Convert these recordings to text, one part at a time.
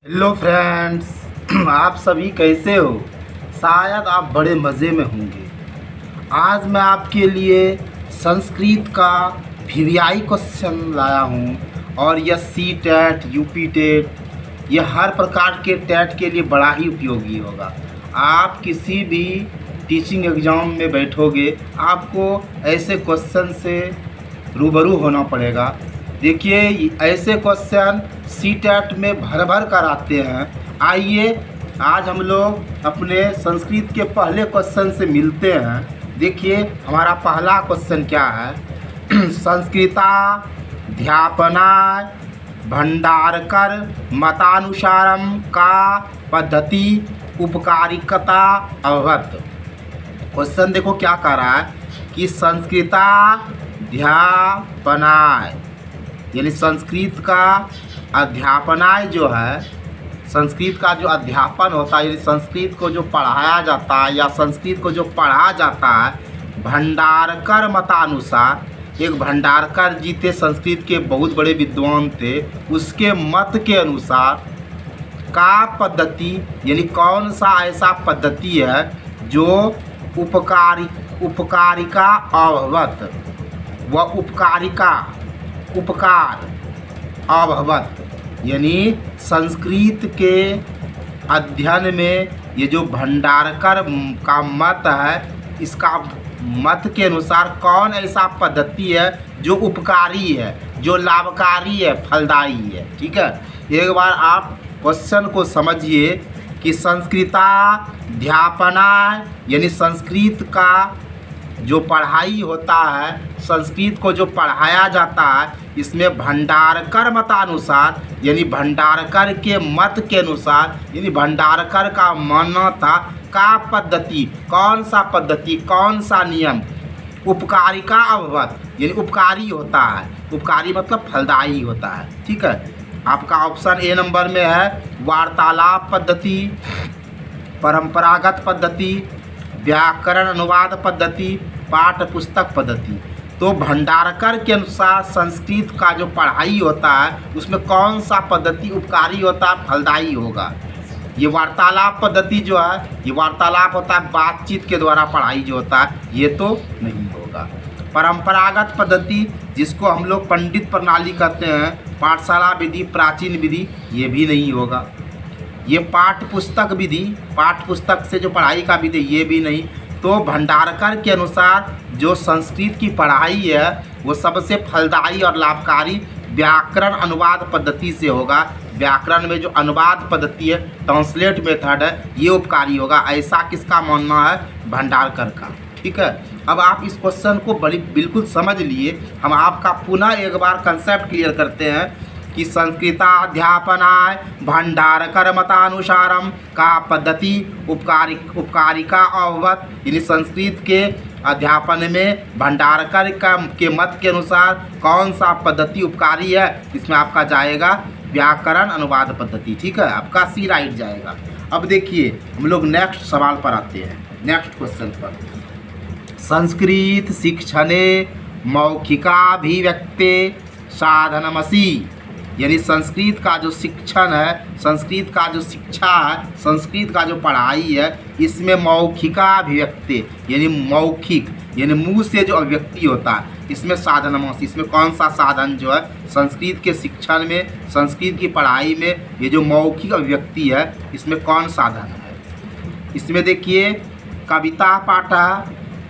Hello friends, आप सभी कैसे हो। शायद आप बड़े मज़े में होंगे। आज मैं आपके लिए संस्कृत का वीवीआई क्वेश्चन लाया हूँ और यह सी टेट, यूपी टेट, यह हर प्रकार के टेट के लिए बड़ा ही उपयोगी होगा। आप किसी भी टीचिंग एग्ज़ाम में बैठोगे, आपको ऐसे क्वेश्चन से रूबरू होना पड़ेगा। देखिए, ऐसे क्वेश्चन सी टेट में भर भर कर आते हैं। आइए आज हम लोग अपने संस्कृत के पहले क्वेश्चन से मिलते हैं। देखिए हमारा पहला क्वेश्चन क्या है। संस्कृताध्यापनाय भंडारकर मतानुसारम का पद्धति उपकारिकता अभवत। क्वेश्चन देखो क्या कह रहा है कि संस्कृताध्यापनाय यानी संस्कृत का अध्यापनाय जो है, संस्कृत का जो अध्यापन होता है यानी संस्कृत को जो पढ़ाया जाता है या संस्कृत को जो पढ़ा जाता है, भंडारकर मतानुसार, एक भंडारकर जी थे, संस्कृत के बहुत बड़े विद्वान थे, उसके मत के अनुसार का पद्धति यानी कौन सा ऐसा पद्धति है जो उपकारिका अभवत, वह उपकार अभवत यानी संस्कृत के अध्ययन में ये जो भंडारकर का मत है, इसका मत के अनुसार कौन ऐसा पद्धति है जो उपकारी है, जो लाभकारी है, फलदायी है। ठीक है, एक बार आप क्वेश्चन को समझिए कि संस्कृताध्यापनाय यानी संस्कृत का जो पढ़ाई होता है, संस्कृत को जो पढ़ाया जाता है, इसमें भंडारकर मतानुसार यानी भंडारकर के मत के अनुसार यानी भंडारकर का मानना था का पद्धति, कौन सा पद्धति, कौन सा नियम, उपकारिका अभवत यानी उपकारी होता है। उपकारी मतलब फलदायी होता है। ठीक है, आपका ऑप्शन ए नंबर में है वार्तालाप पद्धति, परंपरागत पद्धति, व्याकरण अनुवाद पद्धति, पाठ्य पुस्तक पद्धति। तो भंडारकर के अनुसार संस्कृत का जो पढ़ाई होता है उसमें कौन सा पद्धति उपकारी होता है, फलदायी होगा। ये वार्तालाप पद्धति जो है, ये वार्तालाप होता है, बातचीत के द्वारा पढ़ाई जो होता है, ये तो नहीं होगा। परंपरागत पद्धति जिसको हम लोग पंडित प्रणाली कहते हैं, पाठशाला विधि, प्राचीन विधि, ये भी नहीं होगा। ये पाठ्य पुस्तक विधि, पाठ्य पुस्तक से जो पढ़ाई का विधि, ये भी नहीं। तो भंडारकर के अनुसार जो संस्कृत की पढ़ाई है वो सबसे फलदायी और लाभकारी व्याकरण अनुवाद पद्धति से होगा। व्याकरण में जो अनुवाद पद्धति है, ट्रांसलेट मेथड है, ये उपकारी होगा। ऐसा किसका मानना है? भंडारकर का। ठीक है, अब आप इस क्वेश्चन को बिल्कुल समझ लिए। हम आपका पुनः एक बार कंसेप्ट क्लियर करते हैं कि संस्कृताध्यापनाय भंडारकर मतानुसारम का पद्धति उपकारिका अभवत यानी संस्कृत के अध्यापन में भंडारकर के मत के अनुसार कौन सा पद्धति उपकारी है, इसमें आपका जाएगा व्याकरण अनुवाद पद्धति। ठीक है, आपका सी राइट जाएगा। अब देखिए हम लोग नेक्स्ट सवाल पर आते हैं, नेक्स्ट क्वेश्चन पर। संस्कृत शिक्षणे मौखिकाभिव्यक्ते साधनमसि यानी संस्कृत का जो शिक्षण है, संस्कृत का जो शिक्षा है, संस्कृत का जो पढ़ाई है, इसमें मौखिकाभिव्यक्ति यानी मौखिक यानी मुंह से जो अभिव्यक्ति होता है, इसमें साधनमसि, इसमें कौन सा साधन जो है संस्कृत के शिक्षण में, संस्कृत की पढ़ाई में, ये जो मौखिक अभिव्यक्ति है, इसमें कौन साधन है? इसमें देखिए कविता पाठ,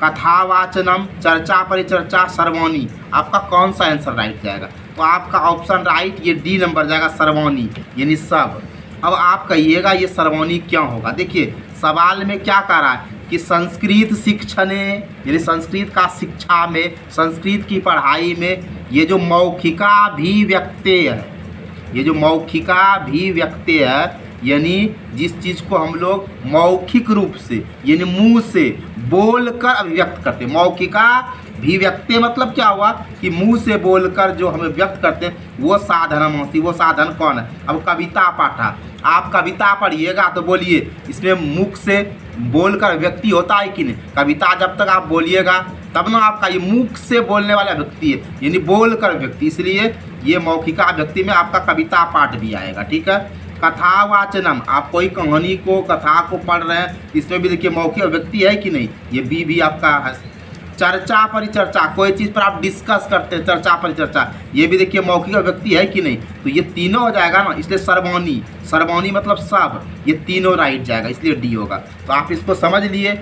कथावाचनम, चर्चा परिचर्चा, सर्वाणी, आपका कौन सा आंसर राइट जाएगा? तो आपका ऑप्शन राइट ये डी नंबर जाएगा, सर्वाणी यानी सब। अब आप कहिएगा ये सर्वाणी क्यों होगा। देखिए सवाल में क्या कह रहा है कि संस्कृत शिक्षणे यानी संस्कृत का शिक्षा में, संस्कृत की पढ़ाई में ये जो मौखिकाभिव्यक्ति है, ये जो मौखिकाभिव्यक्ति है यानी जिस चीज़ को हम लोग मौखिक रूप से यानी मुंह से बोलकर अभिव्यक्त करते हैं। मौखिकाभिव्यक्ति मतलब क्या हुआ कि मुंह से बोलकर जो हमें व्यक्त करते हैं, वो साधनमसि, वो साधन कौन है? अब कविता पाठा, आप कविता पढ़िएगा तो बोलिए इसमें मुख से बोलकर व्यक्ति होता है कि नहीं? कविता जब तक आप बोलिएगा तब ना आपका ये मुख से बोलने वाला व्यक्ति है यानी बोलकर व्यक्ति, इसलिए ये मौखिका व्यक्ति में आपका कविता पाठ भी आएगा। ठीक है, कथावाचनम, आप कोई कहानी को कथा को पढ़ रहे हैं, इसमें भी देखिए मौखिक अभिव्यक्ति है कि नहीं, ये बी भी आपका है। चर्चा परिचर्चा, कोई चीज़ पर आप डिस्कस करते हैं, चर्चा परिचर्चा, ये भी देखिए मौखिक अभिव्यक्ति है कि नहीं, तो ये तीनों हो जाएगा ना, इसलिए सर्वनामी, सर्वनामी मतलब सब, ये तीनों राइट जाएगा, इसलिए डी होगा। तो आप इसको समझ लिए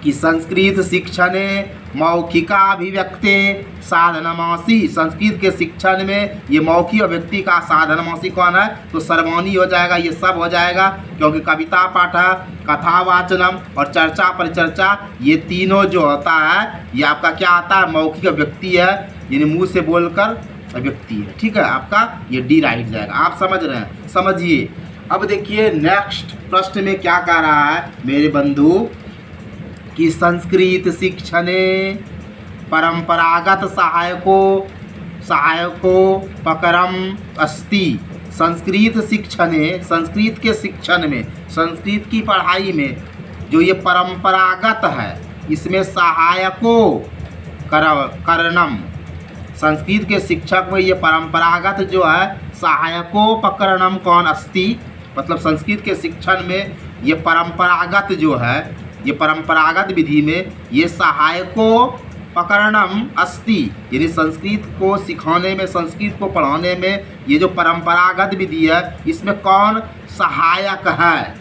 कि संस्कृत शिक्षणे मौखिकाभिव्यक्ते साधनमासी, संस्कृत के शिक्षण में ये मौखिक अभिव्यक्ति का साधनमासी कौन है, तो सर्वनामी हो जाएगा, ये सब हो जाएगा, क्योंकि कविता पाठ, कथावाचनम और चर्चा परिचर्चा, ये तीनों जो होता है ये आपका क्या आता है, मौखिक अभिव्यक्ति है, यानी मुंह से बोलकर अभिव्यक्ति है। ठीक है, आपका ये डी राइट जाएगा। आप समझ रहे हैं, समझिए। अब देखिए नेक्स्ट प्रश्न में क्या कह रहा है मेरे बंधु कि संस्कृत शिक्षणे परंपरागत सहायकोपकरम अस्ति। संस्कृत शिक्षणे, संस्कृत के शिक्षण में, संस्कृत की पढ़ाई में जो ये परंपरागत है, इसमें सहायकोपकरणम, संस्कृत के शिक्षक में ये परंपरागत जो है सहायकोपकरणम कौन अस्ति, मतलब संस्कृत के शिक्षण में ये परंपरागत जो है, ये परंपरागत विधि में ये सहायकोपकरणम अस्ति, यानी संस्कृत को सिखाने में, संस्कृत को पढ़ाने में ये जो परंपरागत विधि है, इसमें कौन सहायक है।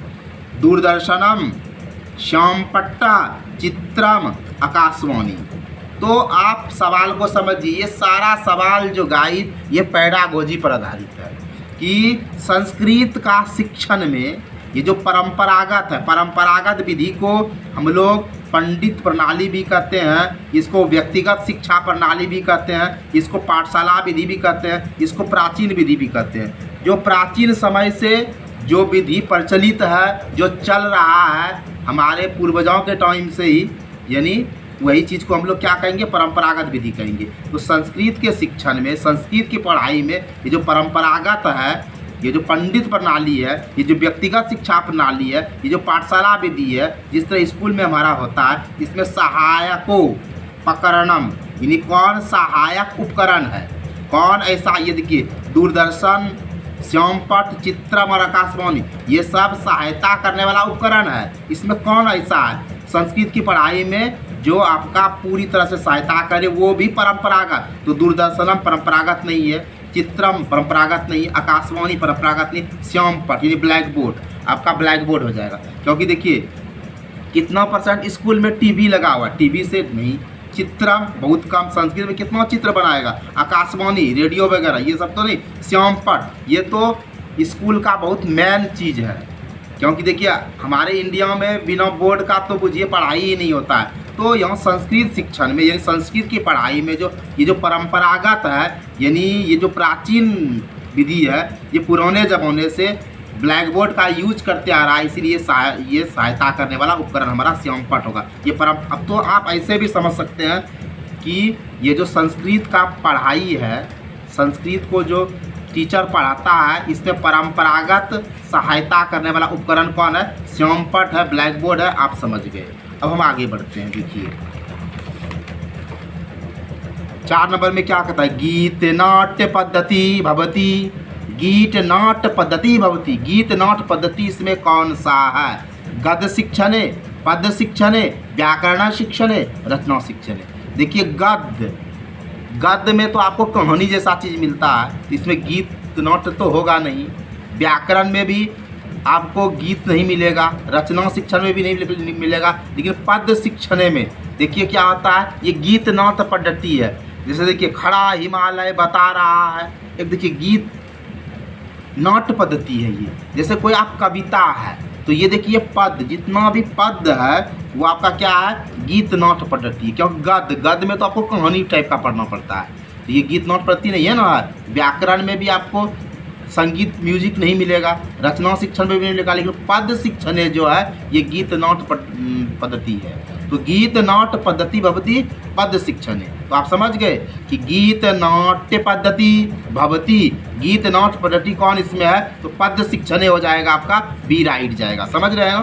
दूरदर्शनम, श्यामपट्टा, चित्रम, आकाशवाणी। तो आप सवाल को समझिए, ये सारा सवाल जो गाइड ये पैडागोजी पर आधारित है कि संस्कृत का शिक्षण में ये जो परंपरागत है, परंपरागत विधि को हम लोग पंडित प्रणाली भी कहते हैं, इसको व्यक्तिगत शिक्षा प्रणाली भी कहते हैं, इसको पाठशाला विधि भी कहते हैं, इसको प्राचीन विधि भी कहते हैं। जो प्राचीन समय से जो विधि प्रचलित है, जो चल रहा है हमारे पूर्वजों के टाइम से ही, यानी वही चीज़ को हम लोग क्या कहेंगे, परंपरागत विधि कहेंगे। तो संस्कृत के शिक्षण में, संस्कृत की पढ़ाई में ये जो परंपरागत है, ये जो पंडित प्रणाली है, ये जो व्यक्तिगत शिक्षा प्रणाली है, ये जो पाठशाला विधि है, जिस तरह स्कूल में हमारा होता है, इसमें सहायकोपकरणम, यानी कौन सहायक उपकरण है, कौन ऐसा, ये देखिए दूरदर्शन, श्यामपट्ट, चित्रम और आकाशवाणी, ये सब सहायता करने वाला उपकरण है। इसमें कौन ऐसा है संस्कृत की पढ़ाई में जो आपका पूरी तरह से सहायता करे, वो भी परंपरागत। तो दूरदर्शनम परंपरागत नहीं है, चित्रम परंपरागत नहीं, आकाशवाणी परंपरागत नहीं, श्यामपट्ट यानी ब्लैक बोर्ड, आपका ब्लैक बोर्ड हो जाएगा। क्योंकि देखिए कितना परसेंट स्कूल में टीवी लगा हुआ है, टीवी से नहीं, चित्रम बहुत कम, संस्कृत में कितना चित्र बनाएगा, आकाशवाणी, रेडियो वगैरह ये सब तो नहीं, श्यामपट्ट ये तो स्कूल का बहुत मेन चीज़ है। क्योंकि देखिए हमारे इंडिया में बिना बोर्ड का तो बुझिए पढ़ाई ही नहीं होता है। तो यहाँ संस्कृत शिक्षण में, यानी संस्कृत की पढ़ाई में जो ये जो परंपरागत है, यानी ये जो प्राचीन विधि है, ये पुराने ज़माने से ब्लैक बोर्ड का यूज करते आ रहा है, इसीलिए ये सहायता करने वाला उपकरण हमारा श्यामपट्ट होगा। ये अब तो आप ऐसे भी समझ सकते हैं कि ये जो संस्कृत का पढ़ाई है, संस्कृत को जो टीचर पढ़ाता है, इसमें परंपरागत सहायता करने वाला उपकरण कौन है, श्यामपट्ट है, ब्लैक बोर्ड है। आप समझ गए। अब हम आगे बढ़ते हैं। देखिए 4 नंबर में क्या कहता है, गीत नाट्य पद्धति भवती, गीत नाट्य पद्धति भवती, गीत नाट्य पद्धति इसमें कौन सा है, गद्य शिक्षण है, पद्य शिक्षण है, व्याकरण शिक्षण है, रचना शिक्षण है। देखिए गद्य में तो आपको कहानी जैसा चीज़ मिलता है, इसमें गीत नाट्य तो होगा नहीं, व्याकरण में भी आपको गीत नहीं मिलेगा, रचना शिक्षण में भी नहीं मिलेगा, लेकिन पद्य शिक्षण में देखिए क्या होता है, ये गीत नाट्य पद्धति है। जैसे देखिए खड़ा हिमालय बता रहा है, एक देखिए गीत नाट्य पद्धति है ये। जैसे कोई आप कविता है तो ये देखिए पद, जितना भी पद है वो आपका क्या है, गीत नाट्य पद्धति। क्योंकि गद्य में तो आपको कहानी टाइप का पढ़ना पड़ता है, तो ये गीत नाट्य पद्धति नहीं है ना। व्याकरण में भी आपको संगीत म्यूजिक नहीं मिलेगा, रचना शिक्षण में भी नहीं मिलेगा, लेकिन पद शिक्षण जो है ये गीत नाट्य पद्धति है। तो गीत नाट्य पद्धति भवती पद शिक्षण है। तो आप समझ गए कि गीत नाट्य पद्धति भवती, गीत नाट्य पद्धति कौन इसमें है, तो पद शिक्षण हो जाएगा आपका, बी राइट जाएगा। समझ रहे हो,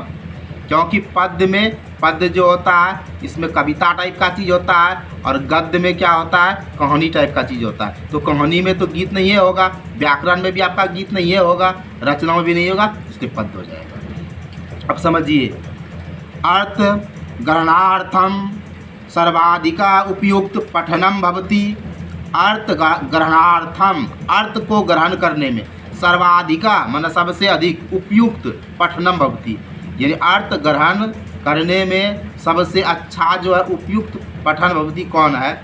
क्योंकि पद में पद्य जो होता है इसमें कविता टाइप का चीज़ होता है, और गद्य में क्या होता है, कहानी टाइप का चीज़ होता है। तो कहानी में तो गीत नहीं है होगा, व्याकरण में भी आपका गीत नहीं है होगा, रचना में भी नहीं होगा, इसलिए पद्य हो जाएगा। अब समझिए, अर्थ ग्रहणार्थम सर्वाधिका उपयुक्त पठनम भवति। अर्थ ग्रहणार्थम, अर्थ को ग्रहण करने में, सर्वाधिका माने सबसे अधिक, उपयुक्त पठनम भवति, यानी अर्थ ग्रहण करने में सबसे अच्छा जो है उपयुक्त पठन भवति कौन है?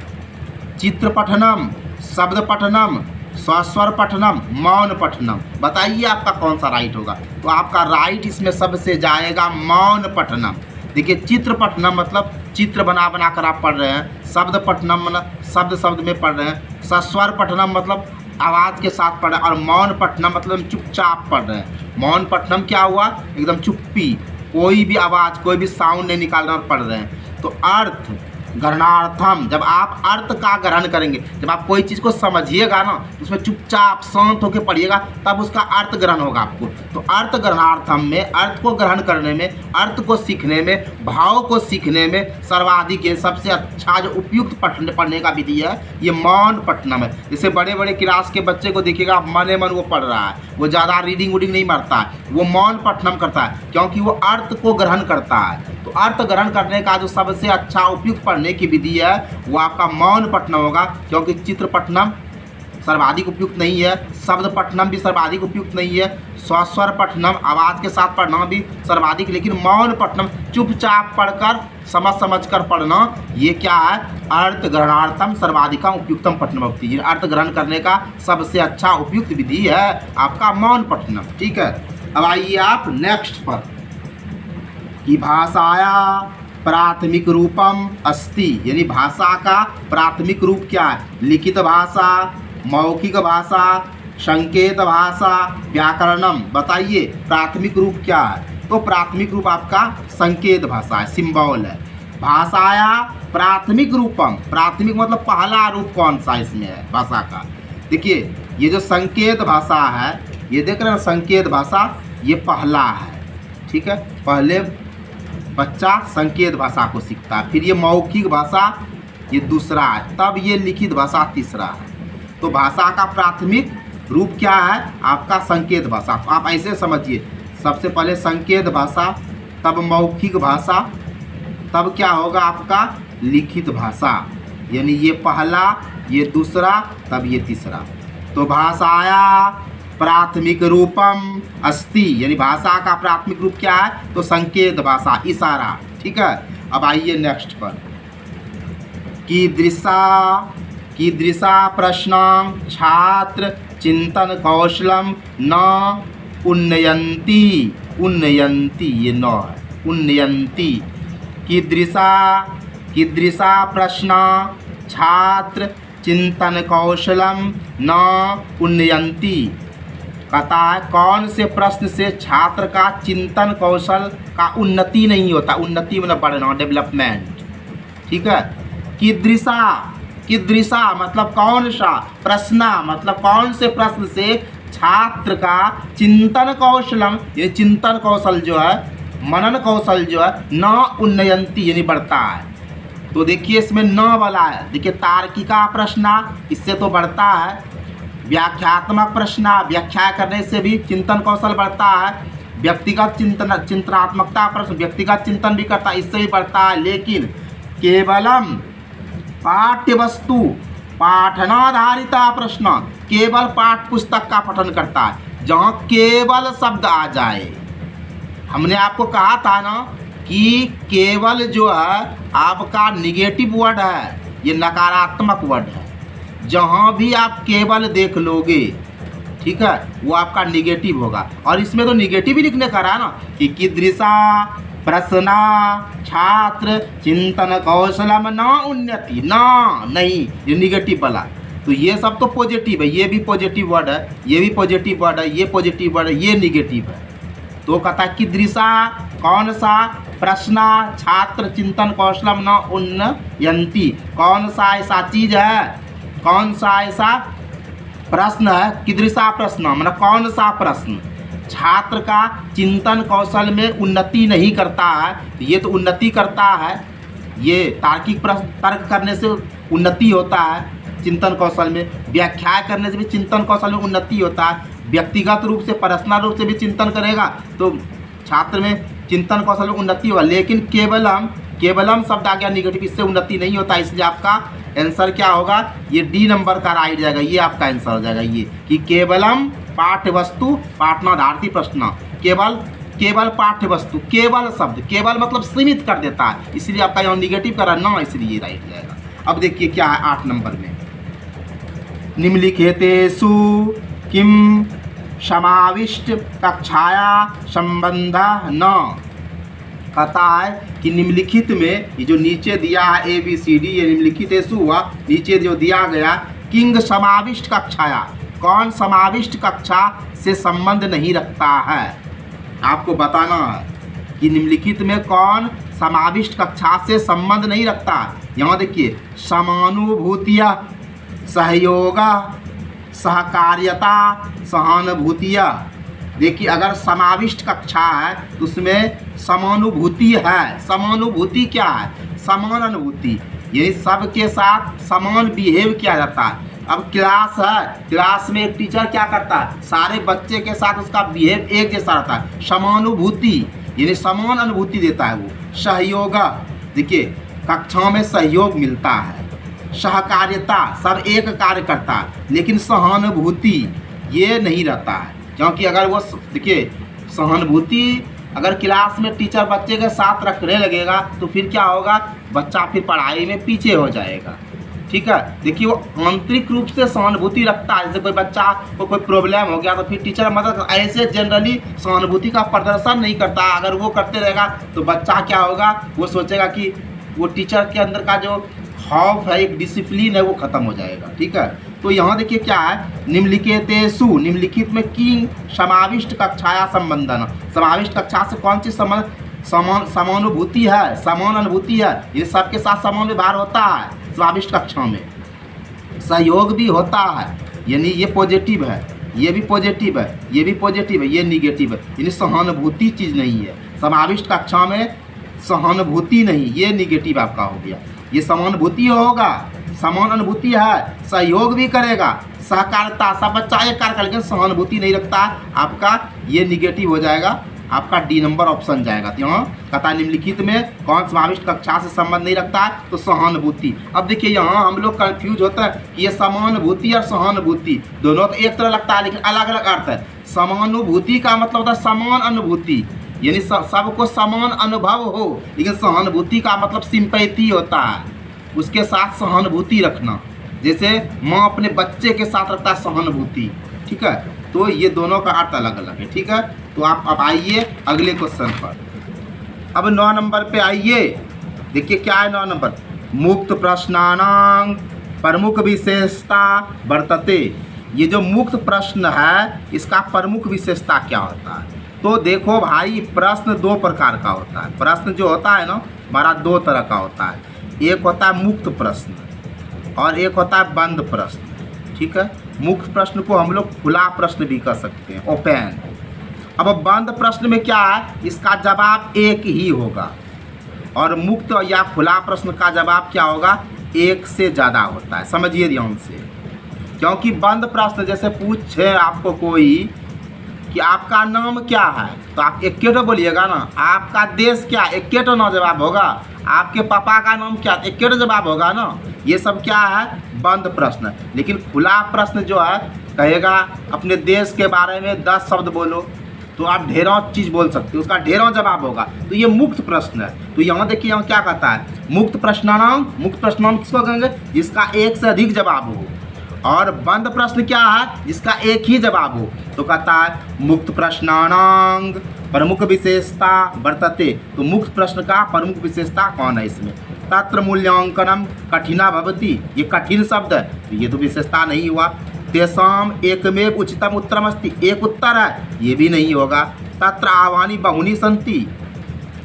चित्र पठनम, शब्द पठनम, स्वस्वर पठनम, मौन पठनम। बताइए आपका कौन सा राइट होगा? तो आपका राइट इसमें सबसे जाएगा मौन पठनम। देखिए, चित्र पठनम मतलब चित्र बना बना कर आप पढ़ रहे हैं, शब्द पठनम मतलब शब्द शब्द में पढ़ रहे हैं, सस्वर पठनम मतलब आवाज़ के साथ पढ़ रहे हैं, और मौन पठनम मतलब चुपचाप पढ़ रहे हैं। मौन पठनम क्या हुआ? एकदम चुप्पी, कोई भी आवाज़, कोई भी साउंड नहीं निकाल रहे और पढ़ रहे हैं। तो अर्थ ग्रहणार्थम, जब आप अर्थ का ग्रहण करेंगे, जब आप कोई चीज़ को समझिएगा ना, उसमें चुपचाप शांत होकर पढ़िएगा, तब उसका अर्थ ग्रहण होगा आपको। तो अर्थ ग्रहणार्थम में, अर्थ को ग्रहण करने में, अर्थ को सीखने में, भाव को सीखने में सर्वाधिक, ये सबसे अच्छा जो उपयुक्त पढ़ने का विधि है, ये मौन पठनम है। जैसे बड़े बड़े क्लास के बच्चे को देखिएगा, मने मन वो पढ़ रहा है, वो ज़्यादा रीडिंग वूडिंग नहीं मारता है, वो मौन पठनम करता है, क्योंकि वो अर्थ को ग्रहण करता है। तो अर्थ ग्रहण करने का जो सबसे अच्छा उपयुक्त पढ़ने की विधि है वो आपका मौन पठनम होगा, क्योंकि चित्र पठनम सर्वाधिक उपयुक्त नहीं है, शब्द पठनम भी सर्वाधिक उपयुक्त नहीं है, स्वस्वर पठनम आवाज़ के साथ पढ़ना भी सर्वाधिक, लेकिन मौन पठनम चुपचाप पढ़कर समझ कर पढ़ना, ये क्या है? अर्थ ग्रहणार्थम सर्वाधिकम उपयुक्तम पठनम भवति। ये अर्थ ग्रहण करने का सबसे अच्छा उपयुक्त विधि है आपका मौन पठनम। ठीक है, अब आइए आप नेक्स्ट पर, कि भाषाया प्राथमिक रूपम अस्ति, यानी भाषा का प्राथमिक रूप क्या है? लिखित भाषा, मौखिक भाषा, संकेत भाषा, व्याकरणम। बताइए प्राथमिक रूप क्या है? तो प्राथमिक रूप आपका संकेत भाषा है, सिंबल है। भाषाया प्राथमिक रूपम, प्राथमिक मतलब पहला रूप कौन सा इसमें है भाषा का? देखिए, ये जो संकेत भाषा है, ये देख रहे हैं संकेत भाषा, ये पहला है। ठीक है, पहले बच्चा संकेत भाषा को सीखता है, फिर ये मौखिक भाषा ये दूसरा है, तब ये लिखित भाषा तीसरा है। तो भाषा का प्राथमिक रूप क्या है? आपका संकेत भाषा। तो आप ऐसे समझिए, सबसे पहले संकेत भाषा, तब मौखिक भाषा, तब क्या होगा आपका लिखित भाषा, यानी ये पहला, ये दूसरा, तब ये तीसरा। तो भाषाया प्राथमिक रूपम अस्ति, यानी भाषा का प्राथमिक रूप क्या है? तो संकेत भाषा, इशारा। ठीक है, अब आइए नेक्स्ट पर, कीदृशा प्रश्न छात्र चिंतन कौशलम न उन्नयन्ति, उन्नयन्ति ये न है, उन्नयन्ति। कीदृशा प्रश्न छात्र चिंतन कौशलम न उन्नयन्ति। कहता है कौन से प्रश्न से छात्र का चिंतन कौशल का उन्नति नहीं होता? उन्नति मतलब बढ़ना, डेवलपमेंट। ठीक है, कीदृशा मतलब कौन सा, प्रश्न मतलब कौन से प्रश्न से छात्र का चिंतन कौशलम, ये चिंतन कौशल जो है, मनन कौशल जो है, न उन्नयन्ति यानी बढ़ता है। तो देखिए इसमें न वाला है, देखिए तार्किका प्रश्न, इससे तो बढ़ता है। व्याख्यात्मक प्रश्न, व्याख्या करने से भी चिंतन कौशल बढ़ता है। व्यक्तिगत चिंतनात्मकता प्रश्न, व्यक्तिगत चिंतन भी करता है, इससे भी बढ़ता है। लेकिन केवलम पाठ्य वस्तु पाठनाधारिता प्रश्न, केवल पाठ पुस्तक का पठन करता है, जहाँ केवल शब्द आ जाए। हमने आपको कहा था ना कि केवल जो है आपका निगेटिव वर्ड है, ये नकारात्मक वर्ड है। जहाँ भी आप केवल देख लोगे, ठीक है, वो आपका निगेटिव होगा। और इसमें तो निगेटिव ही लिखने का रहा है ना, कि कीदृशा प्रश्न छात्र चिंतन कौशलम न उन्नति, ना नहीं, ये निगेटिव वाला। तो ये सब तो पॉजिटिव है, ये भी पॉजिटिव वर्ड है, ये भी पॉजिटिव वर्ड है, ये पॉजिटिव वर्ड है, ये निगेटिव है। तो कहता है कीदृशा कौन सा प्रश्न छात्र चिंतन कौशलम न उन्नयन्ति, कौन सा ऐसा चीज है, कौन सा ऐसा प्रश्न है, कीदृशा प्रश्न मतलब कौन सा प्रश्न छात्र का चिंतन कौशल में उन्नति नहीं करता है, तो ये तो उन्नति करता है, ये तार्किक प्रश्न तर्क करने से उन्नति होता है चिंतन कौशल में, व्याख्या करने से भी चिंतन कौशल में उन्नति होता है, व्यक्तिगत रूप से पर्सनल रूप से भी चिंतन करेगा तो छात्र में चिंतन कौशल में उन्नति होगा। लेकिन केवलम शब्द आ गया निगेटिव, इससे उन्नति नहीं होता, इसलिए आपका आंसर क्या होगा, ये डी नंबर का राइट जाएगा, ये आपका आंसर हो जाएगा ये कि केवलम पाठ्य वस्तु पाठनाधार्थी प्रश्न, केवल पाठ्य वस्तु, केवल शब्द, केवल मतलब सीमित कर देता है, इसलिए आपका यहाँ निगेटिव का ना, इसलिए ये राइट जाएगा। अब देखिए क्या है 8 नंबर में, निम्नलिखितेषु किम समाविष्ट कक्षाया संबंध न, कहता है कि निम्नलिखित में ये जो नीचे दिया है ABCD, ये निम्नलिखितेषु हुआ, नीचे जो दिया गया किंग समाविष्ट कक्षाया, कौन समाविष्ट कक्षा से संबंध नहीं रखता है, आपको बताना है कि निम्नलिखित में कौन समाविष्ट कक्षा से संबंध नहीं रखता। यहाँ देखिए समानुभूतिया, सहयोग, सहकार्यता, सहानुभूतिया। देखिए अगर समाविष्ट कक्षा है तो उसमें समानुभूति है। समानुभूति क्या है, समान अनुभूति, यानी सबके साथ समान बिहेव किया जाता है। अब क्लास है, क्लास में एक टीचर क्या करता है, सारे बच्चे के साथ उसका बिहेव एक जैसा रहता है, समानुभूति यानी समान अनुभूति देता है वो। सहयोग, देखिए कक्षाओं में सहयोग मिलता है। सहकार्यता, सब एक कार्य करता है, लेकिन सहानुभूति ये नहीं रहता है, क्योंकि अगर वो देखिए सहानुभूति अगर क्लास में टीचर बच्चे के साथ रखने लगेगा तो फिर क्या होगा, बच्चा फिर पढ़ाई में पीछे हो जाएगा। ठीक है, देखिए वो आंतरिक रूप से सहानुभूति रखता है, जैसे कोई बच्चा को कोई प्रॉब्लम हो गया तो फिर टीचर मदद, ऐसे जनरली सहानुभूति का प्रदर्शन नहीं करता। अगर वो करते रहेगा तो बच्चा क्या होगा, वो सोचेगा कि वो टीचर के अंदर का जो खौफ है, एक डिसिप्लिन है, वो खत्म हो जाएगा। ठीक है, तो यहाँ देखिए क्या है, निम्नलिखितेषु, निम्नलिखित में किंग समाविष्ट कक्षाया संबंधन, समाविष्ट कक्षा से कौन सी संबंध, समानुभूति है, समान अनुभूति है, ये सबके साथ समान व्यवहार होता है। समाविष्ट कक्षा में सहयोग भी होता है, यानी ये पॉजिटिव है, ये भी पॉजिटिव है, ये भी पॉजिटिव है, ये निगेटिव है, यानी सहानुभूति चीज़ नहीं है। समाविष्ट कक्षा में सहानुभूति नहीं, ये निगेटिव आपका हो गया। ये समानुभूति होगा, समान अनुभूति है, सहयोग भी करेगा, सहकारिता, सब बच्चा एक कार्य कर, लेकिन सहानुभूति नहीं रखता, आपका ये निगेटिव हो जाएगा, आपका डी नंबर ऑप्शन जाएगा। तो यहाँ कहता है निम्नलिखित में कौन समाविष्ट कक्षा से संबंध नहीं रखता है, तो सहानुभूति। अब देखिए यहाँ हम लोग कंफ्यूज होता है कि ये समानुभूति और सहानुभूति दोनों तो एक तरह लगता है, लेकिन अलग अलग अर्थ है। समानुभूति का मतलब होता है समान अनुभूति, यानी सबको समान अनुभव हो, लेकिन सहानुभूति का मतलब सिंपैथी होता है, उसके साथ सहानुभूति रखना, जैसे माँ अपने बच्चे के साथ रखता है सहानुभूति। ठीक है, तो ये दोनों का अर्थ अलग अलग है। ठीक है, तो आप अब आइए अगले क्वेश्चन पर। अब 9 नंबर पे आइए, देखिए क्या है 9 नंबर, मुक्त प्रश्नानां प्रमुख विशेषता वर्तते। ये जो मुक्त प्रश्न है इसका प्रमुख विशेषता क्या होता है, तो देखो भाई प्रश्न 2 प्रकार का होता है। प्रश्न जो होता है ना हमारा 2 तरह का होता है, एक होता है मुक्त प्रश्न और एक होता है बंद प्रश्न। ठीक है, मुक्त प्रश्न को हम लोग खुला प्रश्न भी कर सकते हैं, ओपन। अब बंद प्रश्न में क्या है, इसका जवाब एक ही होगा, और मुक्त या खुला प्रश्न का जवाब क्या होगा, एक से ज़्यादा होता है। समझिए ध्यान से, क्योंकि बंद प्रश्न जैसे पूछे आपको कोई कि आपका नाम क्या है, तो आप एक बोलिएगा ना, आपका देश क्या, एक ना जवाब होगा, आपके पापा का नाम क्या, एक जवाब होगा ना। ये सब क्या है, बंद प्रश्न। लेकिन खुला प्रश्न जो है कहेगा अपने देश के बारे में 10 शब्द बोलो, तो आप ढेरों चीज़ बोल सकते हो, उसका ढेरों जवाब होगा, तो ये मुक्त प्रश्न है। तो यहाँ देखिए यहाँ क्या कहता है, मुक्त प्रश्नानां, मुक्त प्रश्नानां किसको कहेंगे, जिसका एक से अधिक जवाब हो, और बंद प्रश्न क्या है, जिसका एक ही जवाब हो। तो कहता है मुक्त प्रश्नानां प्रमुख विशेषता वर्तते, तो मुक्त प्रश्न का प्रमुख विशेषता कौन है इसमें, तत्र मूल्यांकनम कठिना भवति, ये कठिन शब्द है, तो ये तो विशेषता नहीं हुआ। तेषाम एकमेव उचितम उत्तरम अस्ति, एक उत्तर है, ये भी नहीं होगा। तत्र आह्वानि बहुनी सन्ति,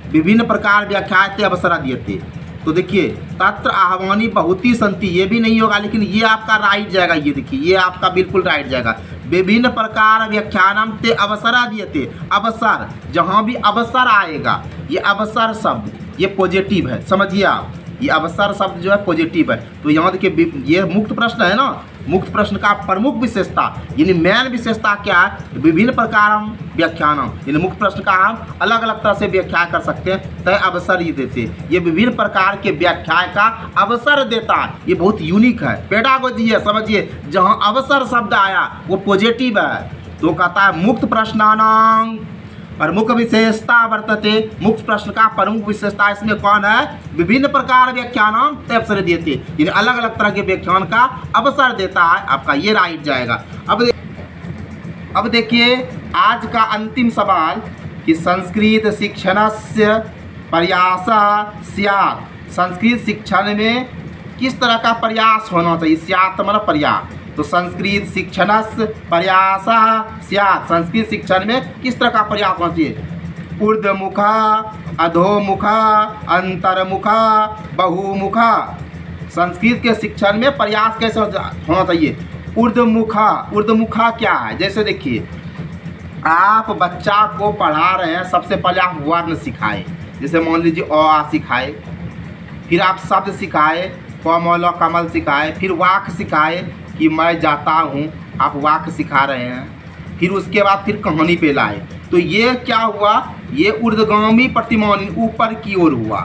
विभिन्न प्रकार व्याख्याते अवसर दीयते, तो देखिए तत्र आह्वानी बहुत ही संति, ये भी नहीं होगा, लेकिन ये आपका राइट जाएगा। ये देखिए ये आपका बिल्कुल राइट जाएगा। विभिन्न प्रकार व्याख्यानम ते अवसरा दीयते। अवसर, जहाँ भी अवसर आएगा, ये अवसर शब्द ये पॉजिटिव है, समझिए आप, ये अवसर शब्द जो है पॉजिटिव है। तो यहाँ देखिए ये मुक्त प्रश्न है ना, मुक्त प्रश्न का प्रमुख विशेषता यानी मेन विशेषता क्या है, विभिन्न प्रकारम व्याख्यानम, यानी मुक्त प्रश्न का हम अलग अलग तरह से व्याख्या कर सकते हैं। तय अवसर ये देते, ये विभिन्न प्रकार के व्याख्या का अवसर देता है, ये बहुत यूनिक है, पेडागोजी है, समझिए। जहाँ अवसर शब्द आया वो पॉजिटिव है, तो कहता है मुक्त प्रश्नानां प्रमुख विशेषता वर्तते। मुक्त प्रश्न का प्रमुख विशेषता इसमें कौन है, विभिन्न प्रकार व्याख्यानम ते अवसर देते, यानी अलग अलग तरह के व्याख्यान का अवसर देता है। आपका ये राइट जाएगा। अब देखिए आज का अंतिम सवाल कि संस्कृत शिक्षणस्य प्रयासः स्यात्, संस्कृत शिक्षण में किस तरह का प्रयास होना चाहिए, स्यात् मतलब प्रयास, तो संस्कृत शिक्षणस्य प्रयासः स्यात्, संस्कृत शिक्षण में किस तरह का प्रयास होना चाहिए, ऊर्ध्वमुखा, अधोमुखा, अंतर्मुखा, बहुमुखा। संस्कृत के शिक्षण में प्रयास कैसे होना चाहिए, ऊर्ध्वमुखा। ऊर्ध्वमुखा क्या है, जैसे देखिए आप बच्चा को पढ़ा रहे हैं, सबसे पहले आप वर्ण सिखाए, जैसे मान लीजिए अ आ सिखाए, फिर आप शब्द सिखाए, कमल कमल सिखाए, फिर वाक्य सिखाए कि मैं जाता हूँ, आप वाक्य सिखा रहे हैं, फिर उसके बाद फिर कहानी पे लाए। तो ये क्या हुआ, ये ऊर्ध्वगामी प्रतिमान ऊपर की ओर हुआ।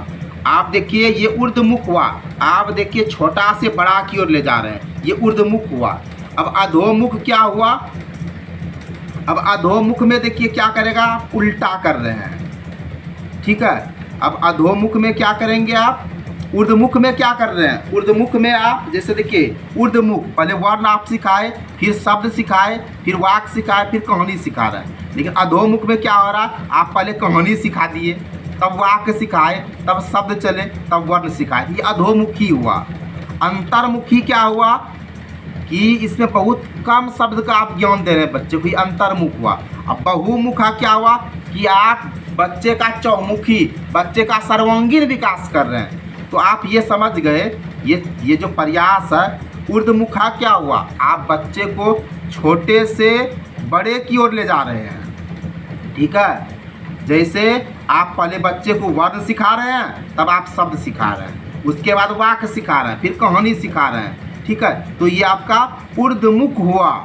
आप देखिए ये ऊर्ध्वमुख हुआ, आप देखिए छोटा से बड़ा की ओर ले जा रहे हैं, ये ऊर्ध्वमुख हुआ। अब अधोमुख क्या हुआ, अब अधोमुख में देखिए क्या करेगा, आप उल्टा कर रहे हैं, ठीक है। अब अधोमुख में क्या करेंगे आप, ऊर्ध्वमुख में क्या कर रहे हैं, ऊर्ध्वमुख में आप जैसे देखिए ऊर्ध्वमुख पहले वर्ण आप सिखाए, फिर शब्द सिखाए, फिर वाक्य सिखाए, फिर कहानी सिखा रहे हैं। लेकिन अधोमुख में क्या हो रहा, आप पहले कहानी सिखा दिए, तब वाक्य सिखाए, तब शब्द चले, तब वर्ण सिखाए, ये अधोमुखी हुआ। अंतर्मुखी क्या हुआ कि इसमें बहुत कम शब्द का आप ज्ञान दे रहे हैं बच्चे को, ये अंतर्मुख हुआ। अब बहुमुखा क्या हुआ कि आप बच्चे का चौमुखी, बच्चे का सर्वांगीण विकास कर रहे हैं। तो आप ये समझ गए, ये जो प्रयास है ऊर्ध्वमुखा क्या हुआ, आप बच्चे को छोटे से बड़े की ओर ले जा रहे हैं, ठीक है। जैसे आप पहले बच्चे को वर्ण सिखा रहे हैं, तब आप शब्द सिखा रहे हैं, उसके बाद वाक्य सिखा रहे हैं, फिर कहानी सिखा रहे हैं, ठीक है। तो ये आपका ऊर्ध्वमुख हुआ।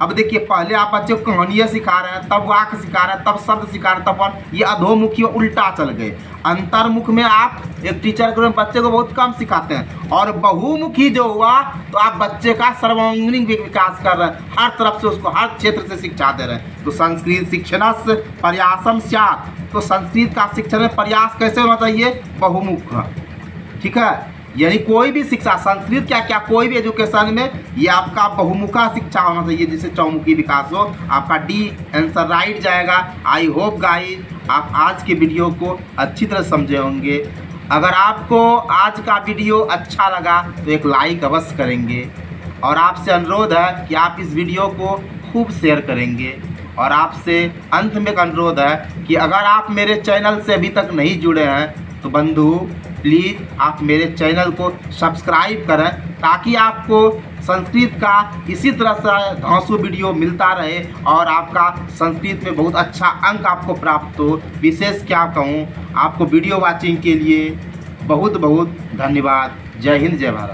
अब देखिए पहले आप बच्चे को कहानियाँ सिखा रहे हैं, तब वाक्य सिखा रहे हैं, तब शब्द सिखा रहे हैं, तब वर्ण, ये अधोमुखी उल्टा चल गए। अंतर्मुख में आप एक टीचर के बच्चे को बहुत कम सिखाते हैं, और बहुमुखी जो हुआ तो आप बच्चे का सर्वांगीण विकास कर रहे हैं, हर तरफ से उसको हर क्षेत्र से शिक्षा दे रहे हैं। तो संस्कृत शिक्षणस्य प्रयासम स्यात्, तो संस्कृत का शिक्षण में प्रयास कैसे होना चाहिए, बहुमुख, ठीक है। यानी कोई भी शिक्षा, संस्कृत क्या क्या कोई भी एजुकेशन में ये आपका बहुमुखा शिक्षा होना चाहिए, जिससे चौमुखी विकास हो। आपका डी आंसर राइट जाएगा। आई होप गाइस आप आज के वीडियो को अच्छी तरह समझे होंगे। अगर आपको आज का वीडियो अच्छा लगा तो एक लाइक अवश्य करेंगे, और आपसे अनुरोध है कि आप इस वीडियो को खूब शेयर करेंगे। और आपसे अंत में एक अनुरोध है कि अगर आप मेरे चैनल से अभी तक नहीं जुड़े हैं तो बंधु प्लीज़ आप मेरे चैनल को सब्सक्राइब करें, ताकि आपको संस्कृत का इसी तरह से धांसू वीडियो मिलता रहे और आपका संस्कृत में बहुत अच्छा अंक आपको प्राप्त हो। विशेष क्या कहूँ, आपको वीडियो वाचिंग के लिए बहुत बहुत धन्यवाद। जय हिंद, जय भारत।